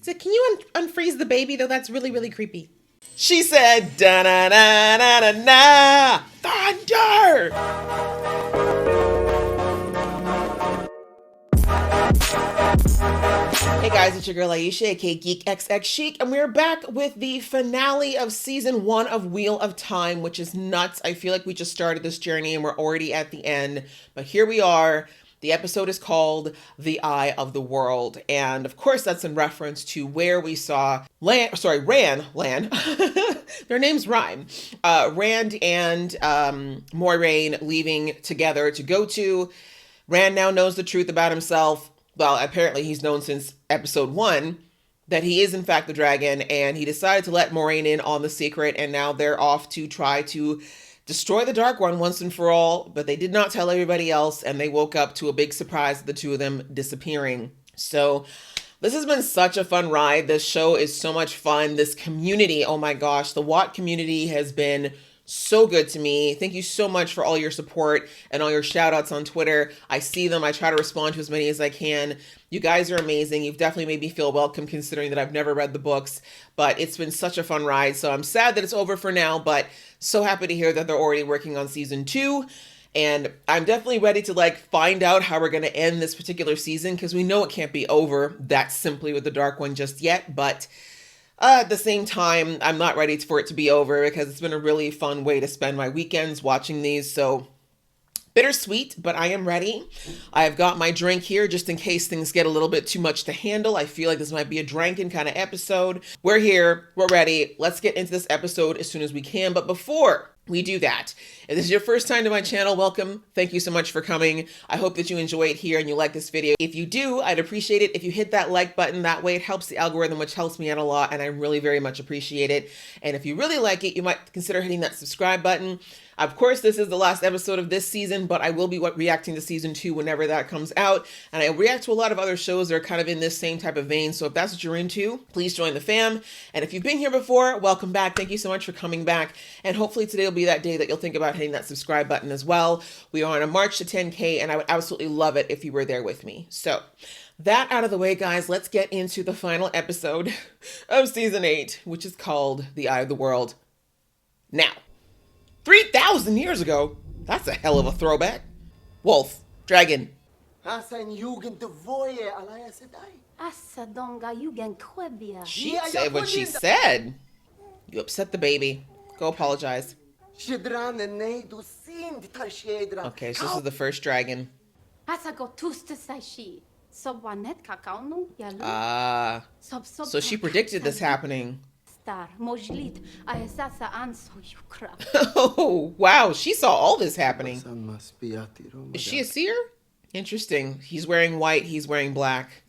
So can you unfreeze the baby though? That's really, really creepy. She said, da na na na na na, thunder! Hey guys, it's your girl Aisha, aka Geek XX Chic, and we're back with the finale of season 1 of Wheel of Time, which is nuts. I feel like we just started this journey and we're already at the end, but here we are. The episode is called The Eye of the World, and of course that's in reference to where we saw Rand. Their names rhyme. Rand and Moiraine leaving together to go to. Rand now knows the truth about himself. Well, apparently he's known since episode 1 that he is in fact the dragon, and he decided to let Moiraine in on the secret, and now they're off to try to destroy the Dark One once and for all, but they did not tell everybody else, and they woke up to a big surprise of the two of them disappearing. So this has been such a fun ride. This show is so much fun. This community, oh my gosh, the WoT community has been so good to me. Thank you so much for all your support and all your shout outs on Twitter. I see them. I try to respond to as many as I can. You guys are amazing. You've definitely made me feel welcome considering that I've never read the books, but it's been such a fun ride. So I'm sad that it's over for now, but so happy to hear that they're already working on season 2. And I'm definitely ready to find out how we're going to end this particular season, because we know it can't be over that simply with the Dark One just yet. But at the same time, I'm not ready for it to be over because it's been a really fun way to spend my weekends watching these. So bittersweet, but I am ready. I've got my drink here just in case things get a little bit too much to handle. I feel like this might be a drinking kind of episode. We're here. We're ready. Let's get into this episode as soon as we can. But before we do that, if this is your first time to my channel, welcome. Thank you so much for coming. I hope that you enjoy it here and you like this video. If you do, I'd appreciate it if you hit that like button. That way it helps the algorithm, which helps me out a lot, and I really very much appreciate it. And if you really like it, you might consider hitting that subscribe button. Of course, this is the last episode of this season, but I will be reacting to season 2 whenever that comes out. And I react to a lot of other shows that are kind of in this same type of vein. So if that's what you're into, please join the fam. And if you've been here before, welcome back. Thank you so much for coming back. And hopefully today will be that day that you'll think about hitting that subscribe button as well. We are on a march to 10K, and I would absolutely love it if you were there with me. So that out of the way, guys, let's get into the final episode of season 8, which is called The Eye of the World. Now, 3,000 years ago? That's a hell of a throwback. Wolf, dragon. She said what she said. You upset the baby. Go apologize. Okay, so this is the first dragon. So she predicted this happening. Oh, wow. She saw all this happening. Is she a seer? Interesting. He's wearing white. He's wearing black.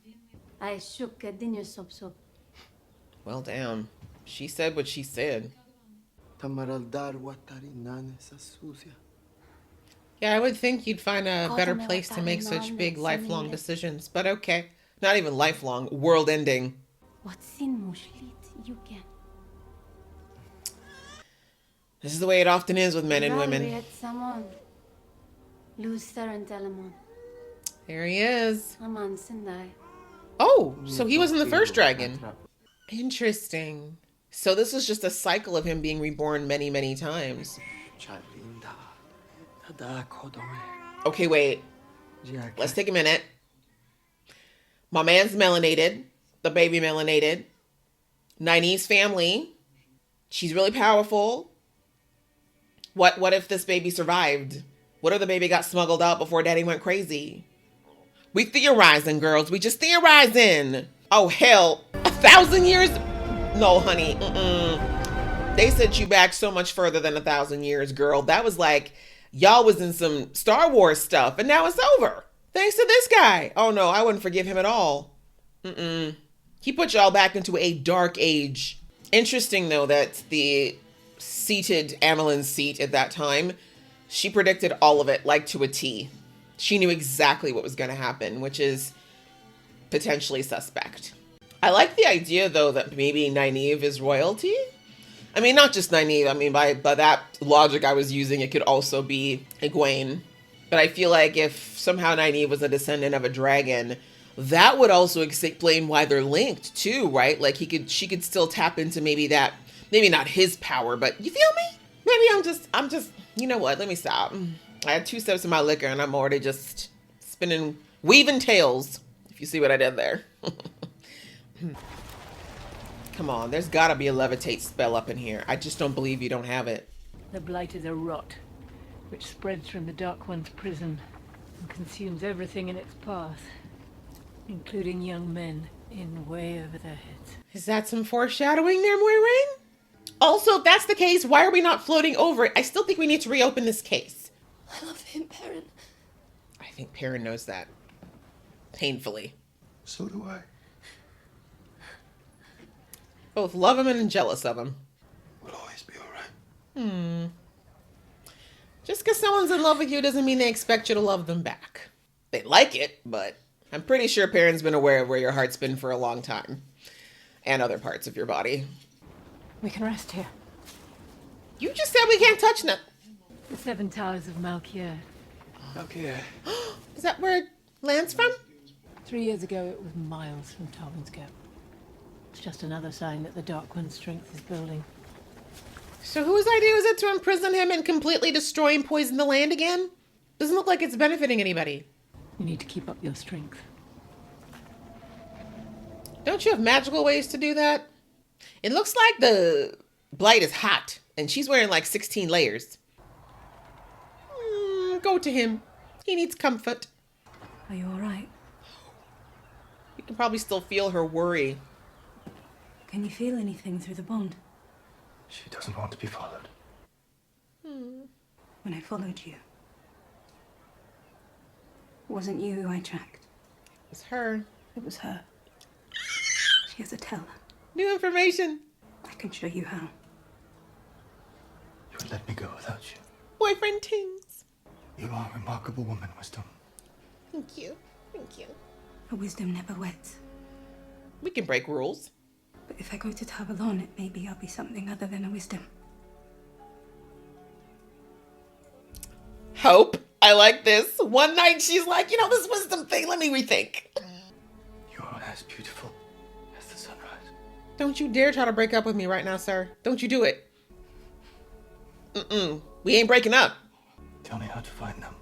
Well, damn. She said what she said. Yeah, I would think you'd find a better place to make such big lifelong decisions. But okay. Not even lifelong. World ending. This is the way it often is with men and women. There he is. Oh, so he was in the first dragon. Interesting. So this is just a cycle of him being reborn many, many times. Okay, wait. Let's take a minute. My man's melanated. The baby melanated. Nynaeve's family. She's really powerful. What if this baby survived? What if the baby got smuggled out before daddy went crazy? We theorizing, girls. We just theorizing. Oh, hell. 1,000 years? No, honey. They sent you back so much further than 1,000 years, girl. That was like, y'all was in some Star Wars stuff, and now it's over. Thanks to this guy. Oh, no, I wouldn't forgive him at all. He put y'all back into a dark age. Interesting, though, that the seated Amelin's seat at that time, she predicted all of it to a T. She knew exactly what was going to happen, which is potentially suspect. I like the idea, though, that maybe Nynaeve is royalty. I mean, not just Nynaeve. I mean, by that logic I was using, it could also be Egwene. But I feel like if somehow Nynaeve was a descendant of a dragon, That would also explain why they're linked too, right? Like she could still tap into maybe that, maybe not his power, but you feel me? Maybe I'm just, you know what? Let me stop. I had 2 sips of my liquor and I'm already just spinning, weaving tails. If you see what I did there. Come on, there's gotta be a levitate spell up in here. I just don't believe you don't have it. The blight is a rot, which spreads from the Dark One's prison and consumes everything in its path, including young men in way over their heads. Is that some foreshadowing there, Moiraine? Also, if that's the case, why are we not floating over it? I still think we need to reopen this case. I love him, Perrin. I think Perrin knows that. Painfully. So do I. Both love him and jealous of him. We'll always be alright. Just because someone's in love with you doesn't mean they expect you to love them back. They like it, but I'm pretty sure Perrin's been aware of where your heart's been for a long time. And other parts of your body. We can rest here. You just said we can't touch nothing. The 7 Towers of Malkier. Okay. Is that where it lands from? 3 years ago, it was miles from Tarwin's Gap. It's just another sign that the Dark One's strength is building. So whose idea was it to imprison him and completely destroy and poison the land again? Doesn't look like it's benefiting anybody. You need to keep up your strength. Don't you have magical ways to do that? It looks like the blight is hot, and she's wearing like 16 layers. Go to him. He needs comfort. Are you alright? You can probably still feel her worry. Can you feel anything through the bond? She doesn't want to be followed. When I followed you, it wasn't you who I tracked. It's her. It was her. She has a teller. New information. I can show you how. You would let me go without you. Boyfriend tings. You are a remarkable woman, Wisdom. Thank you. Thank you. A wisdom never weds. We can break rules. But if I go to Tarvalon, maybe I'll be something other than a wisdom. Hope. I like this. One night she's like, you know, this wisdom thing, let me rethink. You are as beautiful as the sunrise. Don't you dare try to break up with me right now, sir. Don't you do it. We ain't breaking up. Tell me how to find them.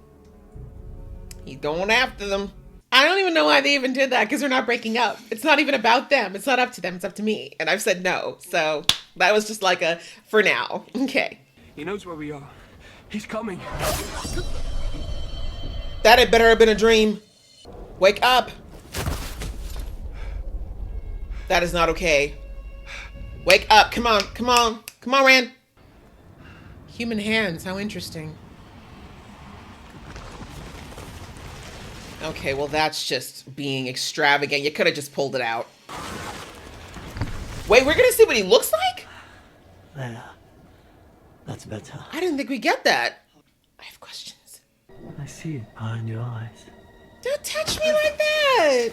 He's going after them. I don't even know why they even did that, because they're not breaking up. It's not even about them. It's not up to them. It's up to me. And I've said no. So that was just like a, for now. Okay. He knows where we are. He's coming. That had better have been a dream. Wake up. That is not okay. Wake up. Come on. Come on. Come on, Rand. Human hands. How interesting. Okay, well, that's just being extravagant. You could have just pulled it out. Wait, we're going to see what he looks like? There. That's better. I didn't think we'd get that. I have questions. I see it behind your eyes. Don't touch me like that.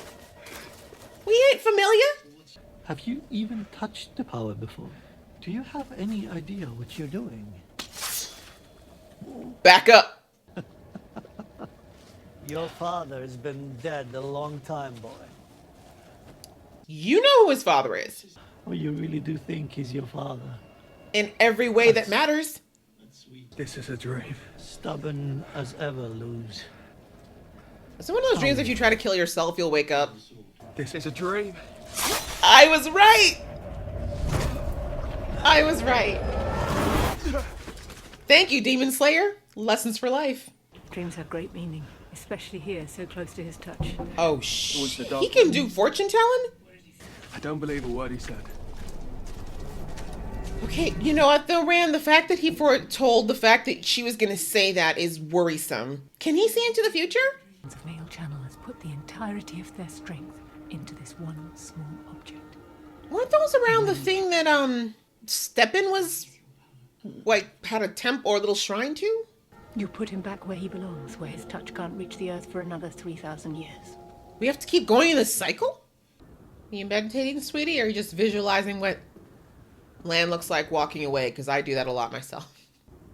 We ain't familiar. Have you even touched the power before? Do you have any idea what you're doing? Back up. Your father has been dead a long time, boy. You know who his father is. Oh, you really do think he's your father? In every way that matters. This is a dream. Stubborn as ever, Luz. It's one of those dreams if you try to kill yourself, you'll wake up. This is a dream. I was right. I was right. Thank you, Demon Slayer. Lessons for life. Dreams have great meaning, especially here, so close to his touch. Oh, he can do fortune telling? I don't believe a word he said. Okay, you know what though, Rand? The fact that he foretold the fact that she was going to say that is worrisome. Can he see into the future? The male channel has put the entirety of their strength into this one small object. Weren't those around the thing that, Steppen was, like, had a temple or a little shrine to? You put him back where he belongs, where his touch can't reach the earth for another 3,000 years. We have to keep going in this cycle? Are you meditating, sweetie, or are you just visualizing what land looks like walking away? Because I do that a lot myself.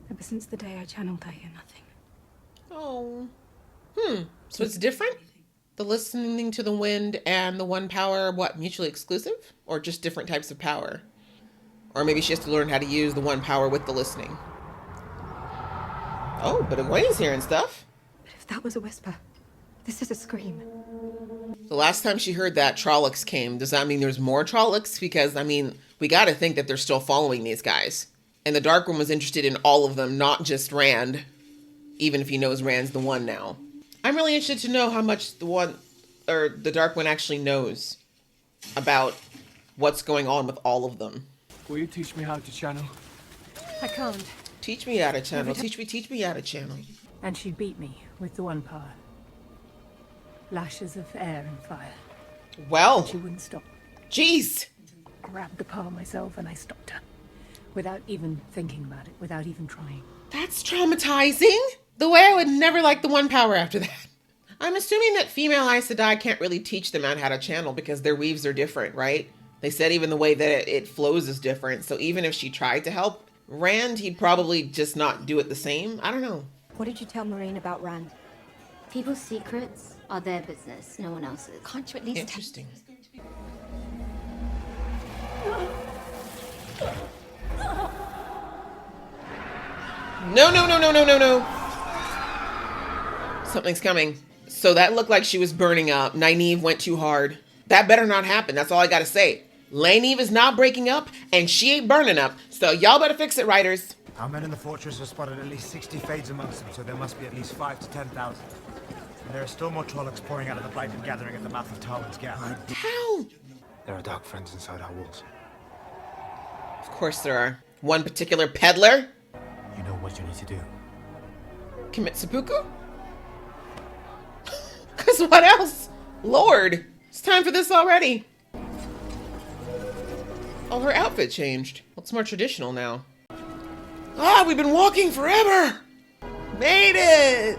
Ever since the day I channeled, I hear nothing. Oh. So it's different? the listening to the wind and the one power, what, mutually exclusive? Or just different types of power? Or maybe she has to learn how to use the one power with the listening. Oh, but Egwene's hearing stuff. But if that was a whisper, this is a scream. The last time she heard that, Trollocs came. Does that mean there's more Trollocs? Because, I mean, we gotta think that they're still following these guys. And the Dark One was interested in all of them, not just Rand. Even if he knows Rand's the one now. I'm really interested to know how much the Dark One actually knows about what's going on with all of them. Will you teach me how to channel? I can't. Teach me how to channel. Teach me how to channel. And she beat me with the one power. Lashes of air and fire. Well, She wouldn't stop. jeez. Grabbed the power myself and I stopped her. Without even thinking about it, without even trying. That's traumatizing. The way I would never like the one power after that. I'm assuming that female Aes Sedai can't really teach them out how to channel because their weaves are different, right? They said even the way that it flows is different. So even if she tried to help Rand, he'd probably just not do it the same. I don't know. What did you tell Marine about Rand? People's secrets are their business, no one else's. Can't you at least Interesting. No, no, no, no, no, no, no. Something's coming. So that looked like she was burning up. Nynaeve went too hard. That better not happen. That's all I gotta say. Nynaeve is not breaking up, and she ain't burning up. So y'all better fix it, writers. Our men in the fortress have spotted at least 60 fades amongst them, so there must be at least 5 to 10,000. And there are still more Trollocs pouring out of the Blight and gathering at the mouth of Tarwin's Gap. How? There are dark friends inside our walls. Of course there are. One particular peddler. You know what you need to do. Commit seppuku? Because what else? Lord, it's time for this already. Oh, her outfit changed. Looks more traditional now. Ah, we've been walking forever. Made it.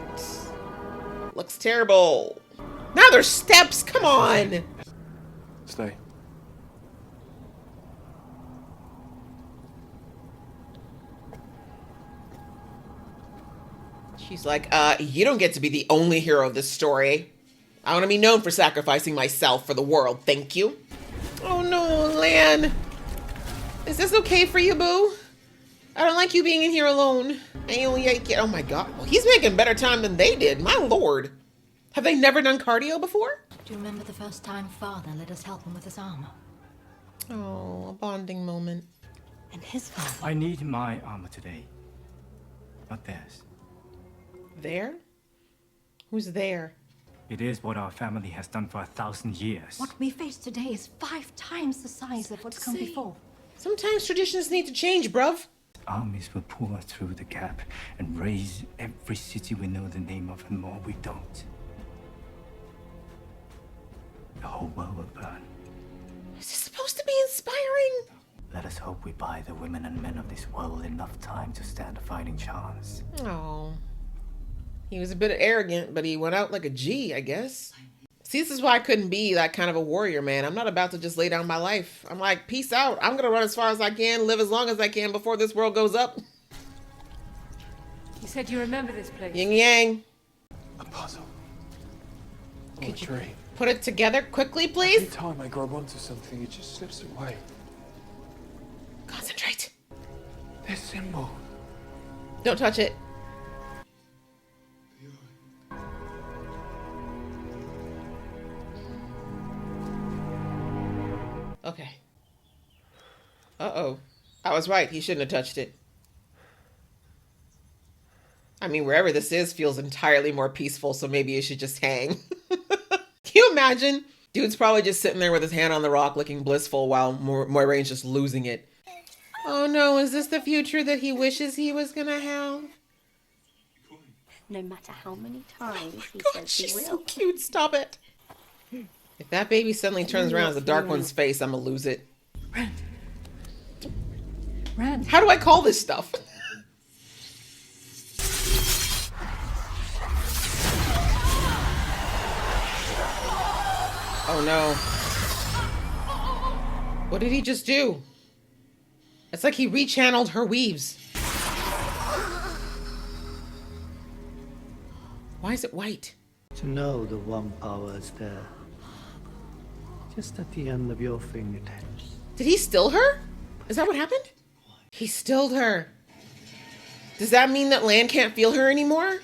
Looks terrible. Now there's steps. Come on. Stay. She's like, you don't get to be the only hero of this story. I want to be known for sacrificing myself for the world. Thank you. Oh no, Lan. Is this okay for you, boo? I don't like you being in here alone. Oh my god. Well, he's making better time than they did. My lord. Have they never done cardio before? Do you remember the first time Father let us help him with his armor? Oh, a bonding moment. And his father. I need my armor today, not theirs. There? Who's there? It is what our family has done for 1,000 years. What we face today is 5 times the size of what's come before. Sometimes traditions need to change, bruv. Armies will pour through the gap and raise every city we know the name of, and more we don't. The whole world will burn. Is this supposed to be inspiring? Let us hope we buy the women and men of this world enough time to stand a fighting chance. Oh. He was a bit arrogant, but he went out like a G, I guess. See, this is why I couldn't be that kind of a warrior, man. I'm not about to just lay down my life. I'm like, peace out. I'm going to run as far as I can, live as long as I can before this world goes up. You said you remember this place. Yin yang. A puzzle. Or a Could you dream. put it together quickly, Every please? time I grab onto something, it just slips away. Concentrate. This symbol. Don't touch it. Okay. Uh-oh. I was right. He shouldn't have touched it. I mean, wherever this is feels entirely more peaceful, so maybe you should just hang. Can you imagine? Dude's probably just sitting there with his hand on the rock looking blissful while Moiraine's just losing it. Oh no, is this the future that he wishes he was gonna have? No matter how many times he God, says he she's will. so cute. Stop it. If that baby suddenly turns around as a Dark One's face, I'm gonna lose it. Rand. How do I call this stuff? Oh no. What did he just do? It's like he rechanneled her weaves. Why is it white? To know the one power is there. Just at the end of your fingertips. Did he still her? Is that what happened? He stilled her. Does that mean that Lan can't feel her anymore?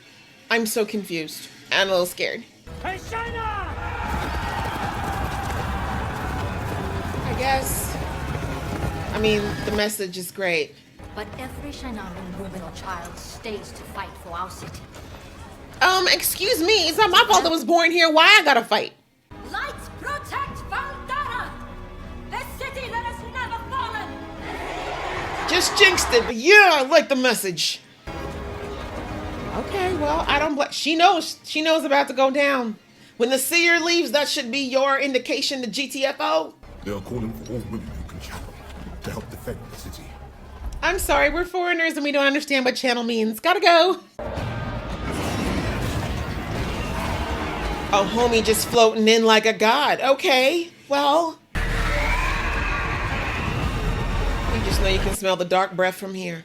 I'm so confused and a little scared. Hey, Shayna! I guess. I mean, the message is great. But every Shinaran woman or child stays to fight for our city. Excuse me, it's not my fault I was born here. Why I gotta fight? Lights protect Valdara! The city that has never fallen! Just jinxed it, but yeah, I like the message. Okay, well, I don't blame. She knows about to go down. When the seer leaves, that should be your indication to GTFO. They are calling for all women who can channel to help defend the city. I'm sorry, we're foreigners and we don't understand what channel means. Gotta go. A homie just floating in like a god. Okay, well. You just know you can smell the dark breath from here.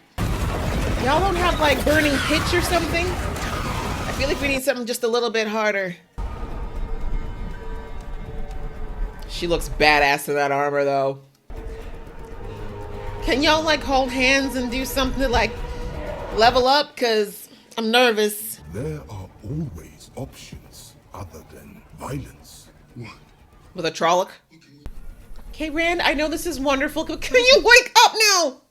Y'all don't have like burning pitch or something? I feel like we need something just a little bit harder. She looks badass in that armor though. Can y'all like hold hands and do something to like level up? Cause I'm nervous. There are always options other than violence. With a Trolloc. Okay, Rand, I know this is wonderful. Can you wake up now?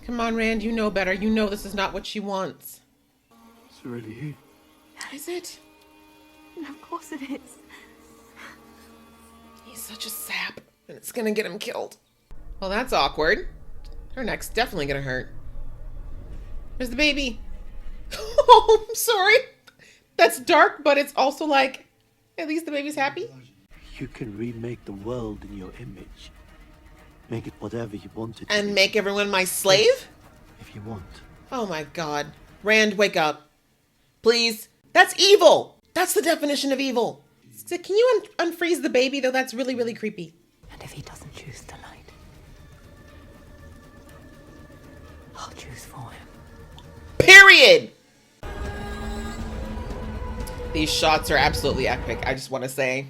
Come on, Rand, you know better. You know this is not what she wants. It's really you. Is it? Of course it is. He's such a sap, and it's gonna get him killed. Well, that's awkward. Her neck's definitely gonna hurt. There's the baby. Oh, I'm sorry. That's dark, but it's also like, at least the baby's happy. You can remake the world in your image. Make it whatever you want it to And be. make everyone my slave? If you want. Oh my god. Rand, wake up. Please. That's evil. That's the definition of evil. So can you unfreeze the baby, though? That's really, really creepy. And if he doesn't choose the light, I'll choose for him. Period. These shots are absolutely epic, I just want to say.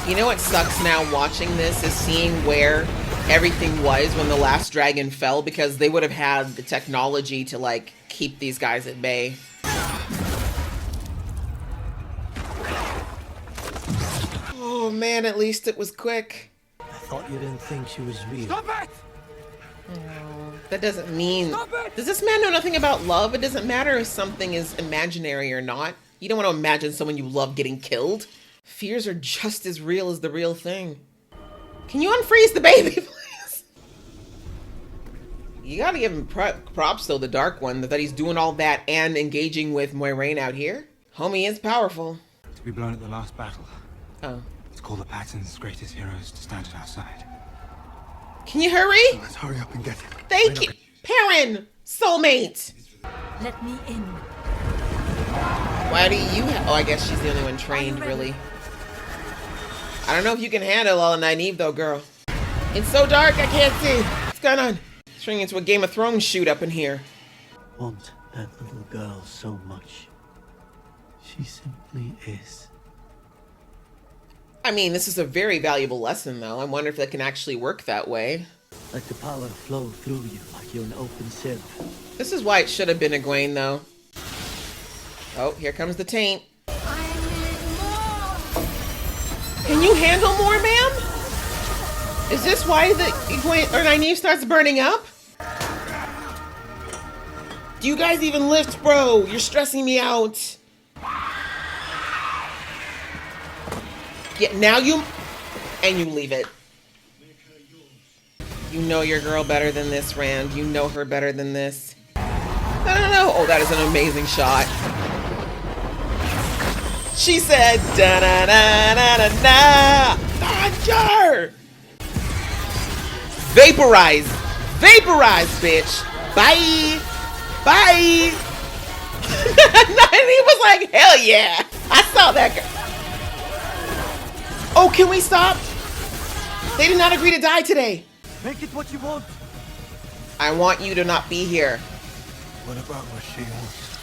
You know what sucks now watching this is seeing where everything was when the last dragon fell, because they would have had the technology to like keep these guys at bay. Oh man, at least it was quick. I thought you didn't think she was real. Stop it! That doesn't mean... Does this man know nothing about love? It doesn't matter if something is imaginary or not. You don't want to imagine someone you love getting killed. Fears are just as real as the real thing. Can you unfreeze the baby, please? You gotta give him props, though, the Dark One, that he's doing all that and engaging with Moiraine out here. Homie is powerful. To be blown at the last battle. Oh. Let's call the Patton's greatest heroes to stand at our side. Can you hurry? Let's hurry up and get him. Thank you. Perrin! Soulmate! Let me in. Why do you have... Oh, I guess she's the only one trained, really. I don't know if you can handle all of Nynaeve, though, girl. It's so dark, I can't see. What's going on? It's turning into a Game of Thrones shoot up in here. Want that little girl so much. She simply is. I mean, this is a very valuable lesson, though. I wonder if that can actually work that way. Let the power flow through you like you're an open sieve. This is why it should have been Egwene, though. Oh, here comes the taint. Can you handle more, ma'am? Is this why the Egwene or Nynaeve starts burning up? Do you guys even lift, bro? You're stressing me out. Yeah, now you... And you leave it. You know your girl better than this, Rand. You know her better than this. No. Oh, that is an amazing shot. She said, da-da-da-da-da-da. Thunder! Vaporize. Vaporize, bitch. Bye. Bye. And he was like, hell yeah. I saw that girl. Oh, can we stop? They did not agree to die today. Make it what you want. I want you to not be here. What about what she wants?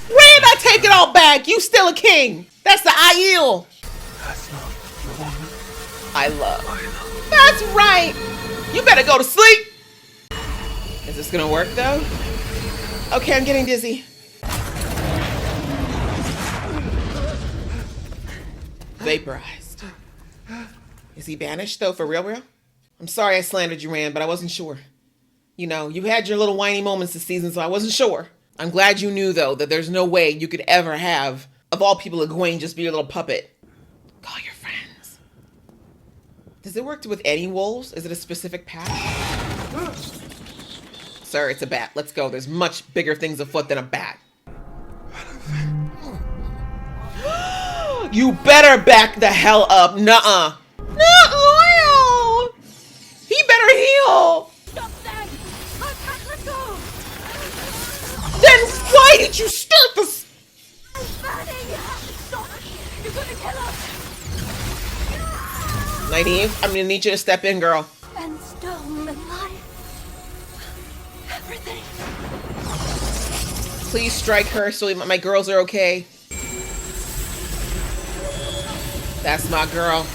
Rand, I take it all back. You still a king. That's the Aiel. That's not the woman I love. I love. That's right. You better go to sleep. Is this gonna work though? Okay, I'm getting dizzy. Vaporized. Is he banished though, for real, real? I'm sorry I slandered you, Rand, but I wasn't sure. You know, you had your little whiny moments this season, so I wasn't sure. I'm glad you knew, though, that there's no way you could ever have, of all people, Egwene just be your little puppet. Call your friends. Does it work with any wolves? Is it a specific pack? Sir, it's a bat. Let's go. There's much bigger things afoot than a bat. You better back the hell up. Nuh-uh. Not loyal. He better heal. Stop that! I can't let go! Then why did you start this? I'm burning! Stop! You're gonna kill us! Nynaeve, I'm gonna need you to step in, girl. And stone and life. Everything. Please strike her so my girls are okay. That's my girl.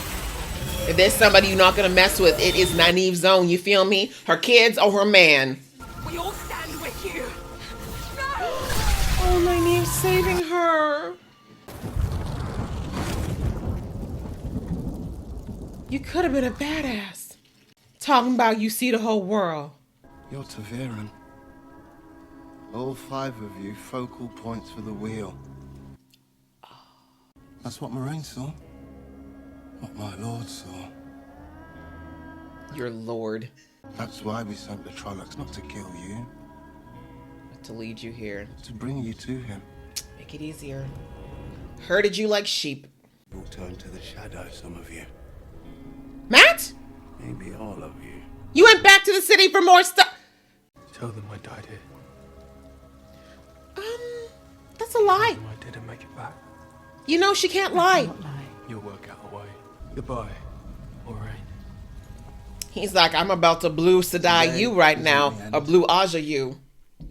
If there's somebody you're not gonna mess with, it is Nynaeve's own, you feel me? Her kids or her man. We all stand with you! Oh, Nynaeve's saving her. You could have been a badass. Talking about you see the whole world. You're Taviran. All 5 of you focal points for the wheel. That's what Moraine saw. What my lord saw. Your lord. That's why we sent the Trollocs, not to kill you, But to lead you here. to bring you to him. Make it easier. Herded you like sheep. You'll turn to the shadow, some of you. Matt? Maybe all of you. You went back to the city for more stuff. Tell them I died here. That's a lie. Tell them I didn't make it back. You know she can't lie. You'll work out a way. Goodbye, Moraine. He's like, I'm about to blue Sadai you right now. Or blue Aja you.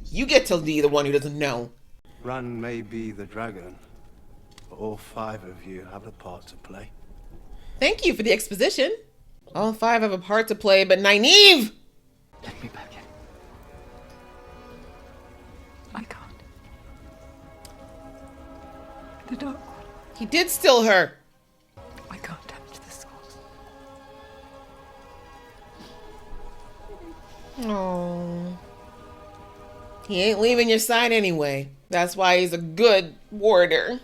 You get to be the one who doesn't know. Ran may be the dragon, but all 5 of you have a part to play. Thank you for the exposition. All 5 have a part to play, but Nynaeve! Let me back in. I can't. The Dark One. He did steal her. I can't damage the source. Oh. He ain't leaving your side anyway. That's why he's a good warder.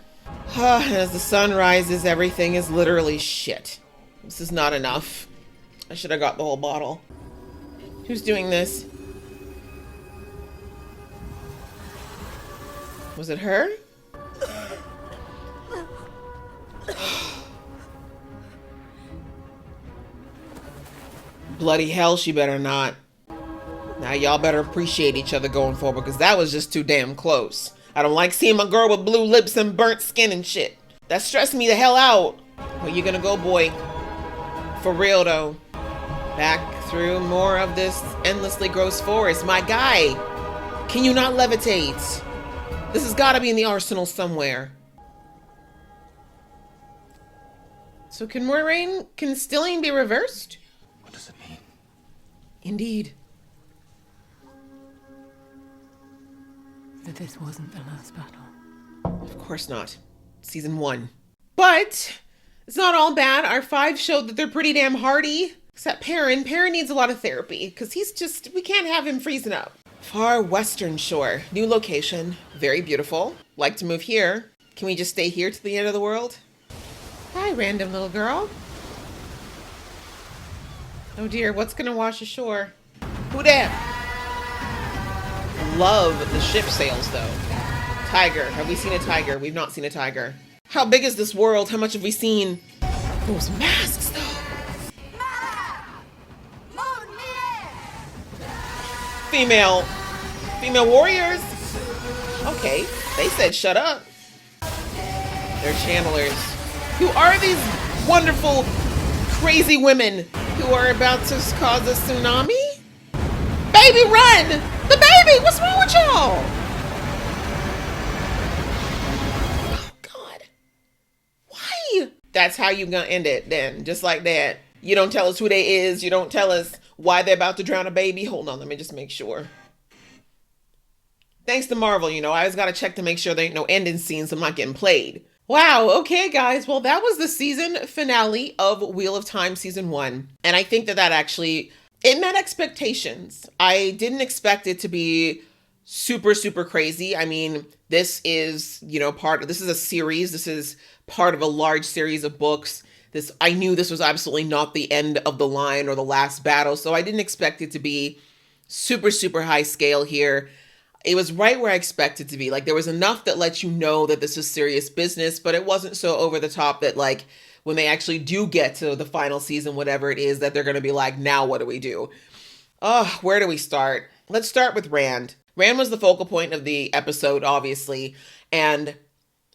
As the sun rises, everything is literally shit. This is not enough. I should have got the whole bottle. Who's doing this? Was it her? Bloody hell, she better not. Now y'all better appreciate each other going forward, because that was just too damn close. I don't like seeing my girl with blue lips and burnt skin and shit. That stressed me the hell out. Where you gonna go, boy? For real though. Back through more of this endlessly gross forest. My guy, can you not levitate? This has gotta be in the arsenal somewhere. So can stilling be reversed? What does it mean? Indeed. That this wasn't the last battle. Of course not. Season 1. But it's not all bad. Our 5 showed that they're pretty damn hardy. Except Perrin. Perrin needs a lot of therapy because we can't have him freezing up. Far Western Shore. New location. Very beautiful. Like to move here. Can we just stay here to the end of the world? Hi, random little girl. Oh dear, what's gonna wash ashore? Who dat? Love the ship sails though. Tiger. Have we seen a tiger? We've not seen a tiger. How big is this world? How much have we seen? Those masks though. Female warriors. Okay, they said shut up. They're channelers. Who are these wonderful, crazy women who are about to cause a tsunami? Baby, run! The baby! What's wrong with y'all? That's how you gonna end it then, just like that. You don't tell us who they is. You don't tell us why they're about to drown a baby. Hold on, let me just make sure. Thanks to Marvel, I always gotta check to make sure there ain't no ending scenes so I'm not getting played. Wow, okay guys, well that was the season finale of Wheel of Time Season 1. And I think that actually, it met expectations. I didn't expect it to be super, super crazy. I mean, this is, this is a series. This is part of a large series of books. I knew this was absolutely not the end of the line or the last battle. So I didn't expect it to be super, super high scale here. It was right where I expected to be. Like, there was enough that lets you know that this is serious business, but it wasn't so over the top that, like, when they actually do get to the final season, whatever it is, that they're going to be like, now what do we do? Oh, where do we start? Let's start with Rand. Rand was the focal point of the episode, obviously, and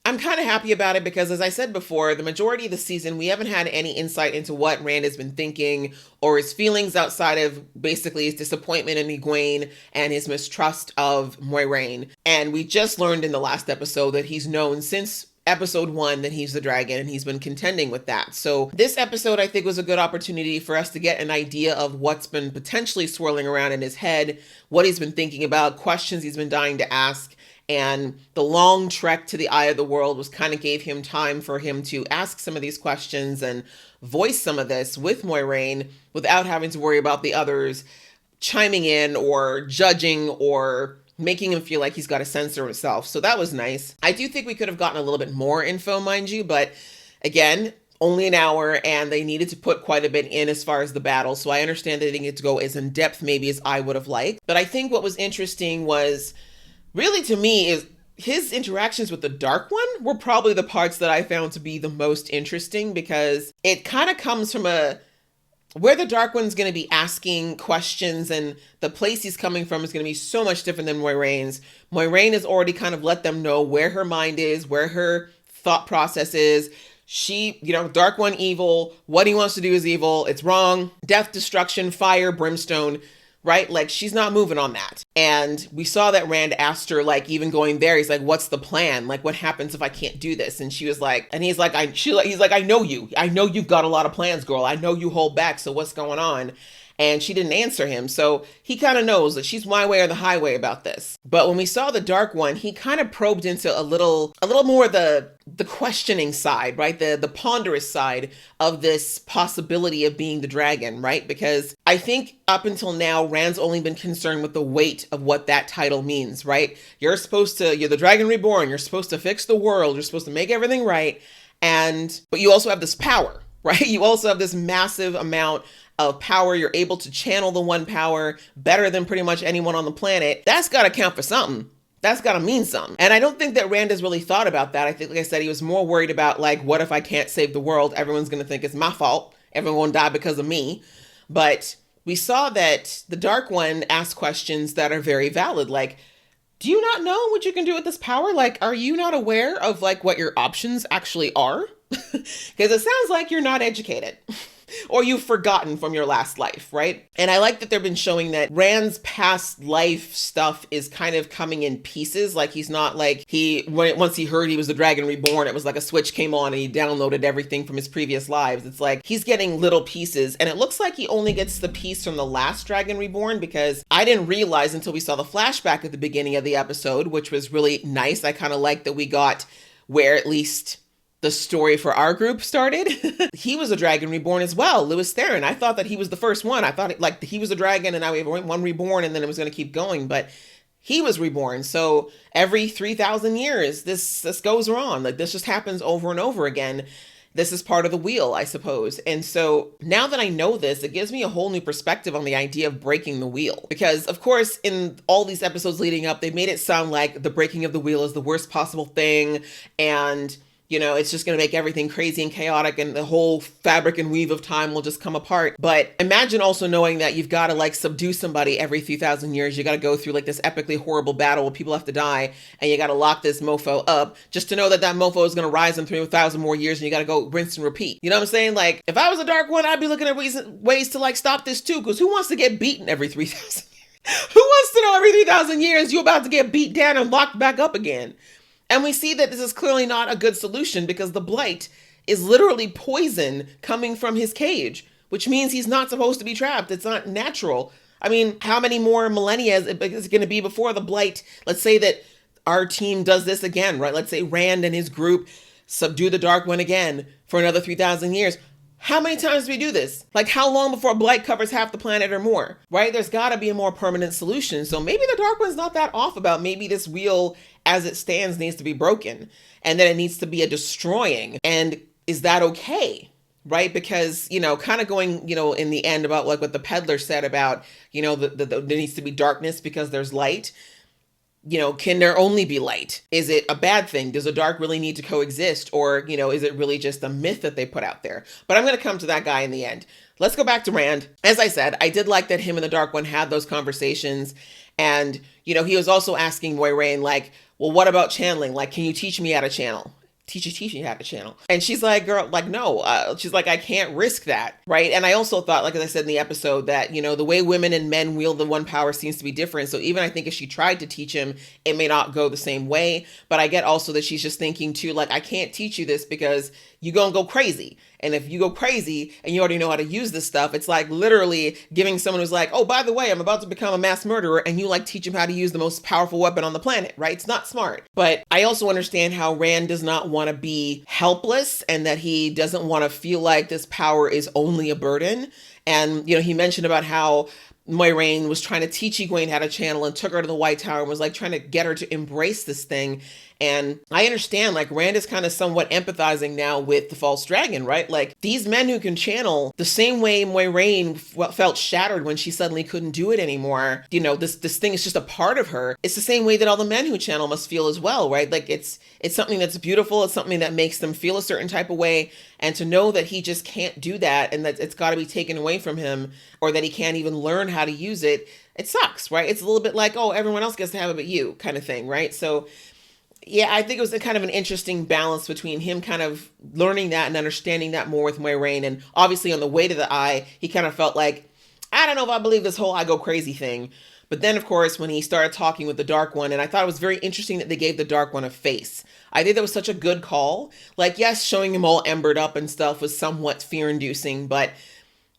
I'm kind of happy about it because, as I said before, the majority of the season, we haven't had any insight into what Rand has been thinking or his feelings outside of basically his disappointment in Egwene and his mistrust of Moiraine. And we just learned in the last episode that he's known since episode 1 that he's the dragon, and he's been contending with that. So this episode, I think, was a good opportunity for us to get an idea of what's been potentially swirling around in his head, what he's been thinking about, questions he's been dying to ask. And the long trek to the Eye of the World was kind of gave him time for him to ask some of these questions and voice some of this with Moiraine without having to worry about the others chiming in or judging or making him feel like he's got to censor himself. So that was nice. I do think we could have gotten a little bit more info, mind you, but again, only an hour, and they needed to put quite a bit in as far as the battle. So I understand they didn't get to go as in depth maybe as I would have liked. But I think what was interesting was, really, to me, is his interactions with the Dark One were probably the parts that I found to be the most interesting, because it kind of comes from where the Dark One's going to be asking questions, and the place he's coming from is going to be so much different than Moiraine's. Moiraine has already kind of let them know where her mind is, where her thought process is. She, Dark One evil, what he wants to do is evil, it's wrong, death, destruction, fire, brimstone, right? Like, she's not moving on that. And we saw that Rand asked her, like, even going there, he's like, what's the plan? Like, what happens if I can't do this? And she was like, and he's like, I know you. I know you've got a lot of plans, girl. I know you hold back. So what's going on? And she didn't answer him. So he kind of knows that she's my way or the highway about this. But when we saw the Dark One, he kind of probed into a little more the questioning side, right? The ponderous side of this possibility of being the dragon, right? Because I think up until now, Rand's only been concerned with the weight of what that title means, right? You're the Dragon Reborn. You're supposed to fix the world. You're supposed to make everything right. But you also have this power, right? You also have this massive amount of power. You're able to channel the one power better than pretty much anyone on the planet. That's got to count for something. That's got to mean something. And I don't think that Rand has really thought about that. I think, like I said, he was more worried about, like, what if I can't save the world? Everyone's going to think it's my fault. Everyone will die because of me. But we saw that the Dark One asked questions that are very valid. Like, do you not know what you can do with this power? Like, are you not aware of, like, what your options actually are? Because it sounds like you're not educated. Or you've forgotten from your last life, right? And I like that they've been showing that Rand's past life stuff is kind of coming in pieces. Like, he's not like once he heard he was the Dragon Reborn, it was like a switch came on and he downloaded everything from his previous lives. It's like he's getting little pieces, and it looks like he only gets the piece from the last Dragon Reborn, because I didn't realize until we saw the flashback at the beginning of the episode, which was really nice. I kind of like that we got where at least the story for our group started. He was a Dragon Reborn as well, Lewis Theron. I thought that he was the first one. I thought like he was a dragon and now we have one reborn and then it was going to keep going, but he was reborn. So every 3,000 years, this goes on. Like, this just happens over and over again. This is part of the wheel, I suppose. And so now that I know this, it gives me a whole new perspective on the idea of breaking the wheel. Because, of course, in all these episodes leading up, they made it sound like the breaking of the wheel is the worst possible thing. And it's just going to make everything crazy and chaotic and the whole fabric and weave of time will just come apart. But imagine also knowing that you've got to like subdue somebody every 3,000 years. You got to go through like this epically horrible battle where people have to die and you got to lock this mofo up just to know that mofo is going to rise in 3,000 more years and you got to go rinse and repeat. You know what I'm saying? Like, if I was a Dark One, I'd be looking at ways to like stop this too, because who wants to get beaten every 3,000 years? Who wants to know every 3,000 years you're about to get beat down and locked back up again? And we see that this is clearly not a good solution because the Blight is literally poison coming from his cage, which means he's not supposed to be trapped. It's not natural. I mean, how many more millennia is it going to be before the blight? Let's say that our team does this again, right? Let's say Rand and his group subdue the Dark One again for another 3,000 years. How many times do we do this? Like, how long before blight covers half the planet or more, right? There's got to be a more permanent solution. So maybe the Dark One's not that off about maybe this wheel as it stands needs to be broken and that it needs to be a destroying. And is that okay? Right? Because, kind of going, in the end about like what the peddler said about, there needs to be darkness because there's light. Can there only be light? Is it a bad thing? Does the dark really need to coexist? Or, is it really just a myth that they put out there? But I'm going to come to that guy in the end. Let's go back to Rand. As I said, I did like that him and the Dark One had those conversations. And, he was also asking Moiraine, like, well, what about channeling? Like, can you teach me how to channel? Teach me how to channel. And she's like, girl, like, no. She's like, I can't risk that, right? And I also thought, like as I said in the episode, that, the way women and men wield the one power seems to be different. So even I think if she tried to teach him, it may not go the same way. But I get also that she's just thinking too, like, I can't teach you this because you're gonna go crazy. And if you go crazy and you already know how to use this stuff, it's like literally giving someone who's like, oh, by the way, I'm about to become a mass murderer, and you like teach him how to use the most powerful weapon on the planet, right? It's not smart. But I also understand how Rand does not want to be helpless and that he doesn't want to feel like this power is only a burden. And, he mentioned about how Moiraine was trying to teach Egwene how to channel and took her to the White Tower and was like trying to get her to embrace this thing. And I understand, like, Rand is kind of somewhat empathizing now with the false dragon, right? Like, these men who can channel the same way Moiraine felt shattered when she suddenly couldn't do it anymore. This thing is just a part of her. It's the same way that all the men who channel must feel as well, right? Like, it's something that's beautiful. It's something that makes them feel a certain type of way. And to know that he just can't do that and that it's got to be taken away from him, or that he can't even learn how to use it, it sucks, right? It's a little bit like, oh, everyone else gets to have it but you kind of thing, right? So yeah, I think it was a kind of an interesting balance between him kind of learning that and understanding that more with Moiraine. And obviously on the way to the Eye, he kind of felt like, I don't know if I believe this whole I go crazy thing. But then, of course, when he started talking with the Dark One, and I thought it was very interesting that they gave the Dark One a face. I think that was such a good call. Like, yes, showing him all embered up and stuff was somewhat fear-inducing, but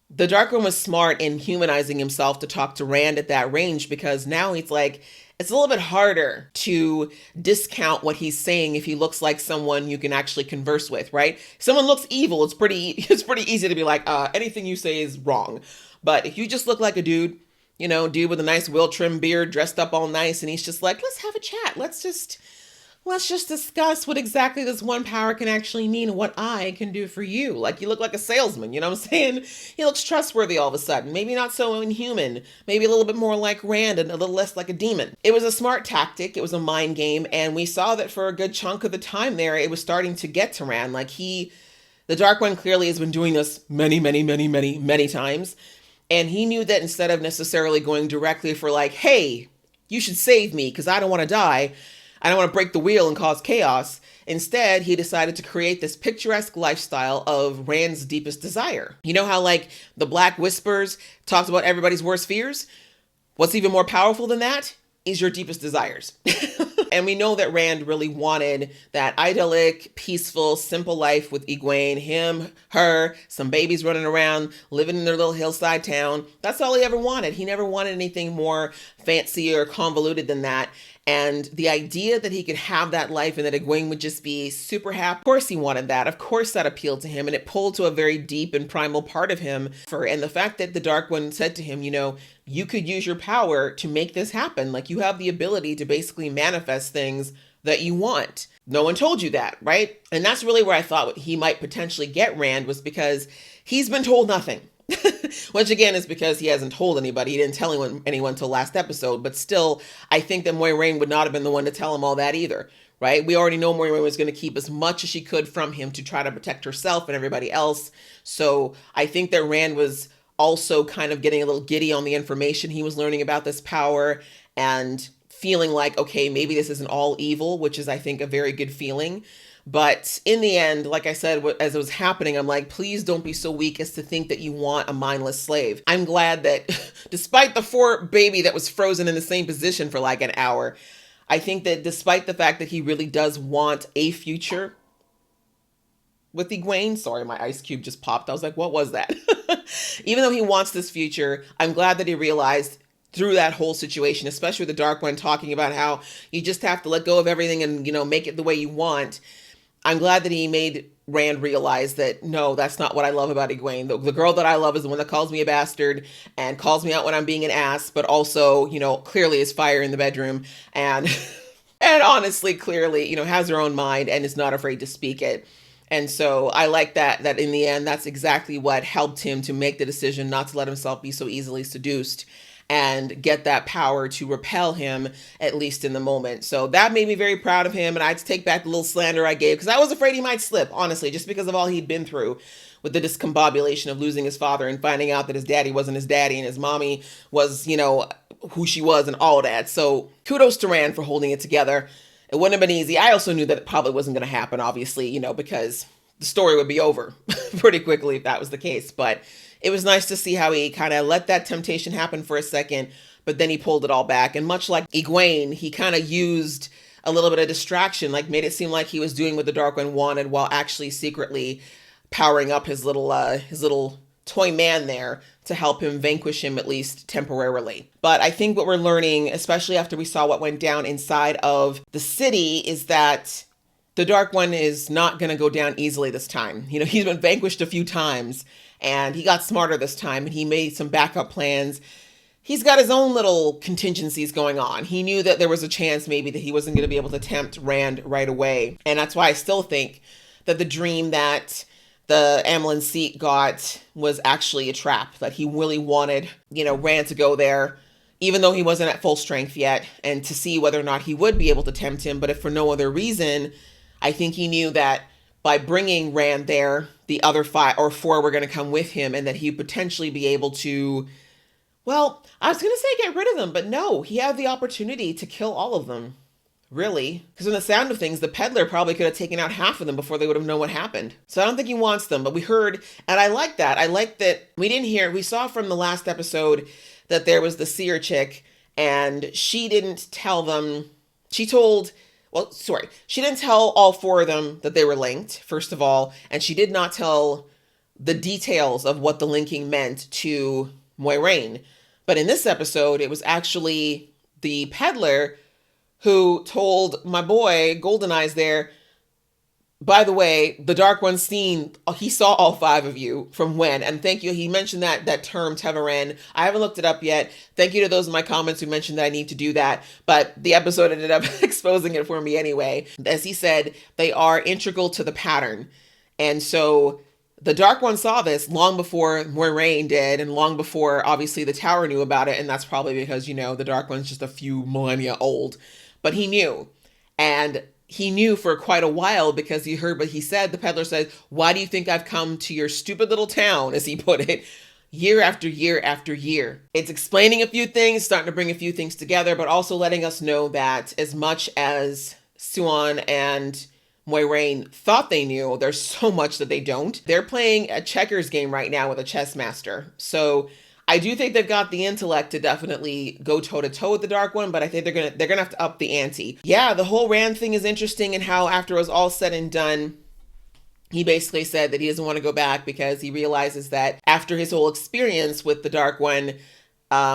the Dark One was smart in humanizing himself to talk to Rand at that range, because now he's like, it's a little bit harder to discount what he's saying if he looks like someone you can actually converse with, right? If someone looks evil, it's pretty easy to be like, anything you say is wrong. But if you just look like a dude with a nice well-trimmed beard, dressed up all nice, and he's just like, let's have a chat. Let's just discuss what exactly this one power can actually mean and what I can do for you. Like, you look like a salesman, you know what I'm saying? He looks trustworthy all of a sudden. Maybe not so inhuman. Maybe a little bit more like Rand and a little less like a demon. It was a smart tactic. It was a mind game. And we saw that for a good chunk of the time there, it was starting to get to Rand. Like, the Dark One clearly has been doing this many, many, many, many, many times. And he knew that instead of necessarily going directly for like, hey, you should save me because I don't want to die, I don't want to break the wheel and cause chaos. Instead, he decided to create this picturesque lifestyle of Rand's deepest desire. You know how like the Black Whispers talks about everybody's worst fears? What's even more powerful than that is your deepest desires. And we know that Rand really wanted that idyllic, peaceful, simple life with Egwene, him, her, some babies running around, living in their little hillside town. That's all he ever wanted. He never wanted anything more fancy or convoluted than that. And the idea that he could have that life and that Egwene would just be super happy, of course he wanted that. Of course that appealed to him, and it pulled to a very deep and primal part of him. And the fact that the Dark One said to him, you could use your power to make this happen. Like, you have the ability to basically manifest things that you want. No one told you that, right? And that's really where I thought he might potentially get Rand, was because he's been told nothing. Which again is because he hasn't told anybody. He didn't tell anyone till last episode. But still, I think that Moiraine would not have been the one to tell him all that either, right? We already know Moiraine was going to keep as much as she could from him to try to protect herself and everybody else. So I think that Rand was also kind of getting a little giddy on the information he was learning about this power and feeling like, okay, maybe this isn't all evil, which is, I think, a very good feeling. But in the end, like I said, as it was happening, I'm like, please don't be so weak as to think that you want a mindless slave. I'm glad that despite the poor baby that was frozen in the same position for like an hour, I think that despite the fact that he really does want a future, with Egwene. Sorry, my ice cube just popped. I was like, what was that? Even though he wants this future, I'm glad that he realized through that whole situation, especially with the Dark One talking about how you just have to let go of everything and, make it the way you want. I'm glad that he made Rand realize that, no, that's not what I love about Egwene. The girl that I love is the one that calls me a bastard and calls me out when I'm being an ass, but also, clearly is fire in the bedroom and, and honestly, clearly, has her own mind and is not afraid to speak it. And so I like that in the end, that's exactly what helped him to make the decision not to let himself be so easily seduced and get that power to repel him, at least in the moment. So that made me very proud of him. And I had to take back the little slander I gave because I was afraid he might slip, honestly, just because of all he'd been through with the discombobulation of losing his father and finding out that his daddy wasn't his daddy and his mommy was, who she was and all that. So kudos to Rand for holding it together. It wouldn't have been easy. I also knew that it probably wasn't going to happen, obviously, because the story would be over pretty quickly if that was the case. But it was nice to see how he kind of let that temptation happen for a second, but then he pulled it all back. And much like Egwene, he kind of used a little bit of distraction, like made it seem like he was doing what the Dark One wanted while actually secretly powering up his little toy man there to help him vanquish him, at least temporarily. But I think what we're learning, especially after we saw what went down inside of the city, is that the Dark One is not going to go down easily this time. He's been vanquished a few times and he got smarter this time and he made some backup plans. He's got his own little contingencies going on. He knew that there was a chance maybe that he wasn't going to be able to tempt Rand right away. And that's why I still think that the dream that the Amlin seat got was actually a trap, that he really wanted, Rand to go there, even though he wasn't at full strength yet, and to see whether or not he would be able to tempt him. But if for no other reason, I think he knew that by bringing Rand there, the other 5 or 4 were going to come with him and that he'd potentially be able to, well, I was going to say get rid of them, but no, he had the opportunity to kill all of them. Really? Because in the sound of things, the peddler probably could have taken out half of them before they would have known what happened. So I don't think he wants them, but we heard, and I like that. I like that we saw from the last episode that there was the seer chick and she didn't tell them, she didn't tell all 4 of them that they were linked, first of all, and she did not tell the details of what the linking meant to Moiraine. But in this episode, it was actually the peddler who told my boy Golden Eyes there, by the way, the Dark One he saw all 5 of you from when, and thank you. He mentioned that term Teveren. I haven't looked it up yet. Thank you to those in my comments who mentioned that I need to do that, but the episode ended up exposing it for me anyway. As he said, they are integral to the pattern. And so the Dark One saw this long before Moiraine did, and long before, obviously, the Tower knew about it, and that's probably because, the Dark One's just a few millennia old. But he knew, and he knew for quite a while because he heard what he said. The peddler said, "Why do you think I've come to your stupid little town," as he put it, year after year after year. It's explaining a few things, starting to bring a few things together, but also letting us know that as much as Siuan and Moiraine thought they knew, there's so much that they don't. They're playing a checkers game right now with a chess master. So I do think they've got the intellect to definitely go toe to toe with the Dark One, but I think they're gonna have to up the ante. Yeah, the whole Rand thing is interesting, and how after it was all said and done, he basically said that he doesn't want to go back because he realizes that after his whole experience with the Dark One,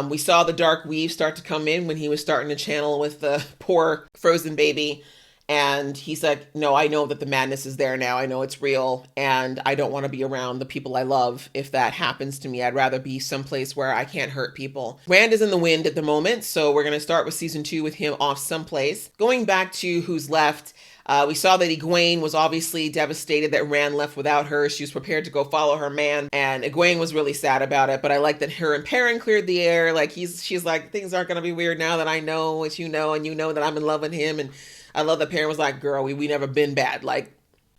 we saw the Dark Weave start to come in when he was starting to channel with the poor frozen baby. And he's like, no, I know that the madness is there now. I know it's real. And I don't want to be around the people I love. If that happens to me, I'd rather be someplace where I can't hurt people. Rand is in the wind at the moment. So we're going to start with season 2 with him off someplace. Going back to who's left, we saw that Egwene was obviously devastated that Rand left without her. She was prepared to go follow her man. And Egwene was really sad about it. But I like that her and Perrin cleared the air. Like she's like, things aren't going to be weird now that I know what you know. And you know that I'm in love with him. And I love that Perrin was like, girl, we never been bad. Like,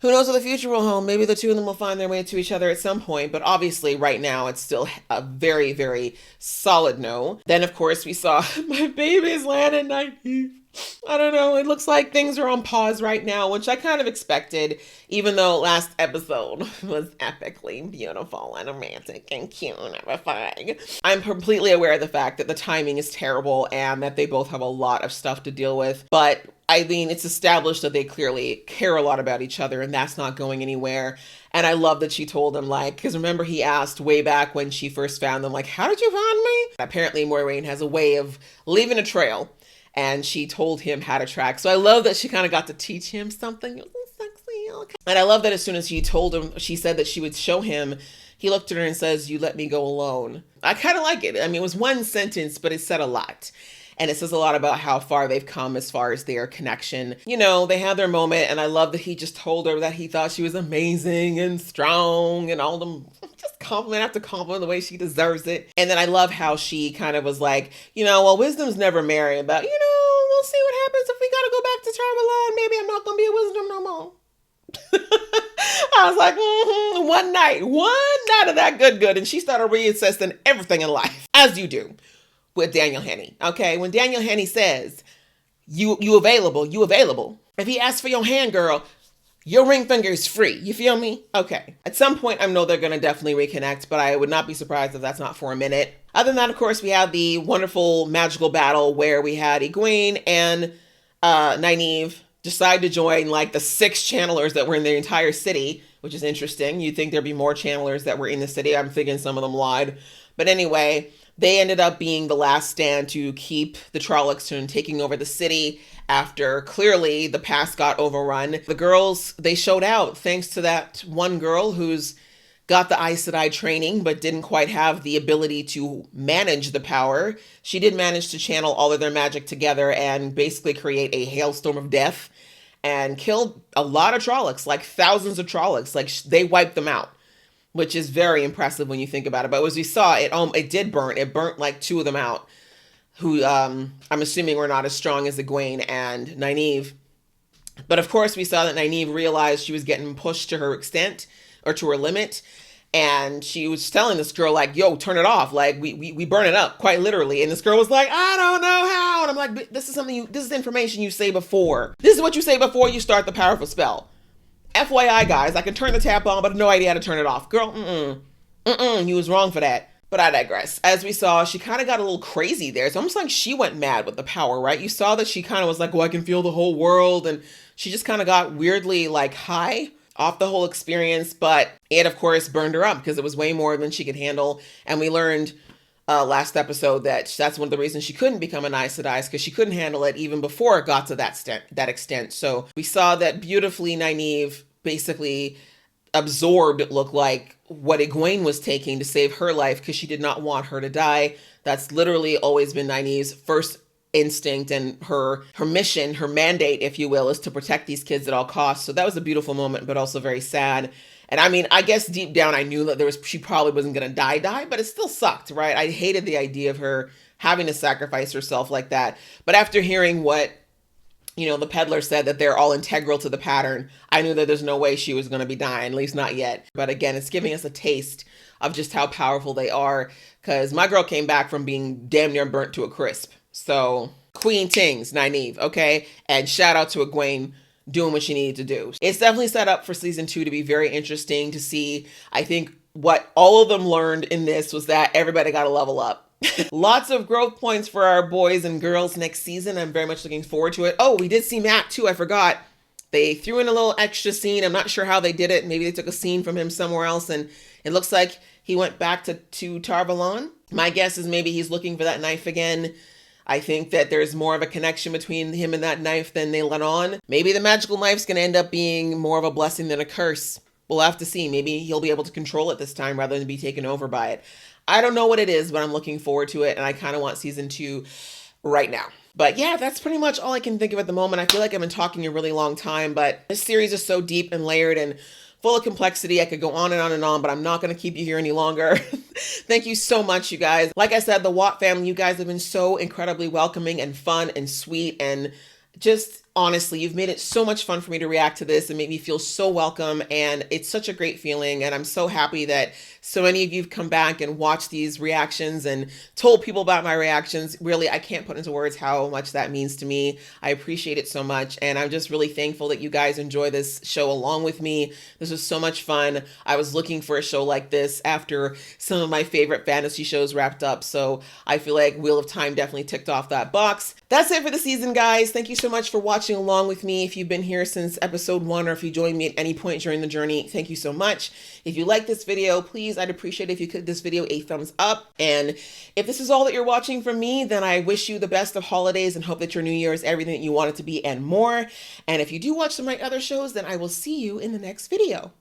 who knows what the future will hold? Maybe the two of them will find their way to each other at some point. But obviously right now it's still a very, very solid no. Then, of course, we saw my baby's land at 19. I don't know. It looks like things are on pause right now, which I kind of expected, even though last episode was epically beautiful and romantic and cute and everything. I'm completely aware of the fact that the timing is terrible and that they both have a lot of stuff to deal with. But I mean, it's established that they clearly care a lot about each other, and that's not going anywhere. And I love that she told him, like, because remember he asked way back when she first found them, like, how did you find me? Apparently Moiraine has a way of leaving a trail. And she told him how to track. So I love that she kind of got to teach him something. It was sexy. Okay. And I love that as soon as she told him, she said that she would show him, he looked at her and says, you let me go alone. I kind of like it. I mean, it was one sentence, but it said a lot. And it says a lot about how far they've come as far as their connection. You know, they had their moment, and I love that he just told her that he thought she was amazing and strong and all them just compliment after compliment the way she deserves it. And then I love how she kind of was like, you know, well, wisdom's never marry, but you know, we'll see what happens if we gotta go back to Tarvalon. Maybe I'm not gonna be a wisdom no more. I was like, one night of that good. And she started reassessing everything in life, as you do with Daniel Henney. Okay, when Daniel Henney says, you available. If he asks for your hand, girl, your ring finger is free. You feel me? Okay. At some point, I know they're going to definitely reconnect, but I would not be surprised if that's not for a minute. Other than that, of course, we had the wonderful magical battle where we had Egwene and Nynaeve decide to join like the 6 channelers that were in the entire city, which is interesting. You'd think there'd be more channelers that were in the city. I'm thinking some of them lied. But anyway, they ended up being the last stand to keep the Trollocs from taking over the city after clearly the pass got overrun. The girls, they showed out thanks to that one girl who's got the Aes Sedai training but didn't quite have the ability to manage the power. She did manage to channel all of their magic together and basically create a hailstorm of death and killed a lot of Trollocs, like thousands of Trollocs. Like they wiped them out, which is very impressive when you think about it. But as we saw, it did burn. It burnt like 2 of them out, who I'm assuming were not as strong as Egwene and Nynaeve. But of course, we saw that Nynaeve realized she was getting pushed to her extent or to her limit. And she was telling this girl, like, yo, turn it off. Like, we burn it up, quite literally. And this girl was like, I don't know how. And I'm like, this is information you say before. This is what you say before you start the powerful spell. FYI, guys, I can turn the tap on, but no idea how to turn it off. Girl, you was wrong for that. But I digress. As we saw, she kind of got a little crazy there. It's almost like she went mad with the power, right? You saw that she kind of was like, oh, I can feel the whole world. And she just kind of got weirdly like high off the whole experience. But it, of course, burned her up because it was way more than she could handle. And we learned last episode that that's one of the reasons she couldn't become an Aes Sedai, because she couldn't handle it even before it got to that extent. So we saw that beautifully Nynaeve basically absorbed, it looked like, what Egwene was taking to save her life because she did not want her to die. That's literally always been Nynaeve's first instinct, and her mission, her mandate, if you will, is to protect these kids at all costs. So that was a beautiful moment, but also very sad. And I mean, I guess deep down I knew that she probably wasn't going to die, but it still sucked, right? I hated the idea of her having to sacrifice herself like that. But after hearing what, you know, the peddler said, that they're all integral to the pattern, I knew that there's no way she was going to be dying, at least not yet. But again, it's giving us a taste of just how powerful they are, because my girl came back from being damn near burnt to a crisp. So Queen Tings, Nynaeve, okay? And shout out to Egwene doing what she needed to do. It's definitely set up for season 2 to be very interesting to see. I think what all of them learned in this was that everybody got to level up. Lots of growth points for our boys and girls next season. I'm very much looking forward to it. Oh, we did see Matt too. I forgot. They threw in a little extra scene. I'm not sure how they did it. Maybe they took a scene from him somewhere else, and it looks like he went back to Tarvalon. My guess is maybe he's looking for that knife again. I think that there's more of a connection between him and that knife than they let on. Maybe the magical knife's going to end up being more of a blessing than a curse. We'll have to see. Maybe he'll be able to control it this time rather than be taken over by it. I don't know what it is, but I'm looking forward to it, and I kind of want season 2 right now. But yeah, that's pretty much all I can think of at the moment. I feel like I've been talking a really long time, but this series is so deep and layered and full of complexity. I could go on and on and on, but I'm not going to keep you here any longer. Thank you so much, you guys. Like I said, the WoT family, you guys have been so incredibly welcoming and fun and sweet and just Honestly, you've made it so much fun for me to react to this and make me feel so welcome. And it's such a great feeling. And I'm so happy that so many of you have come back and watched these reactions and told people about my reactions. Really, I can't put into words how much that means to me. I appreciate it so much. And I'm just really thankful that you guys enjoy this show along with me. This was so much fun. I was looking for a show like this after some of my favorite fantasy shows wrapped up. So I feel like Wheel of Time definitely ticked off that box. That's it for the season, guys. Thank you so much for watching along with me. If you've been here since episode 1 or if you joined me at any point during the journey, thank you so much. If you like this video, please, I'd appreciate it if you could give this video a thumbs up. And if this is all that you're watching from me, then I wish you the best of holidays and hope that your new year is everything that you want it to be and more. And if you do watch some of my other shows, then I will see you in the next video.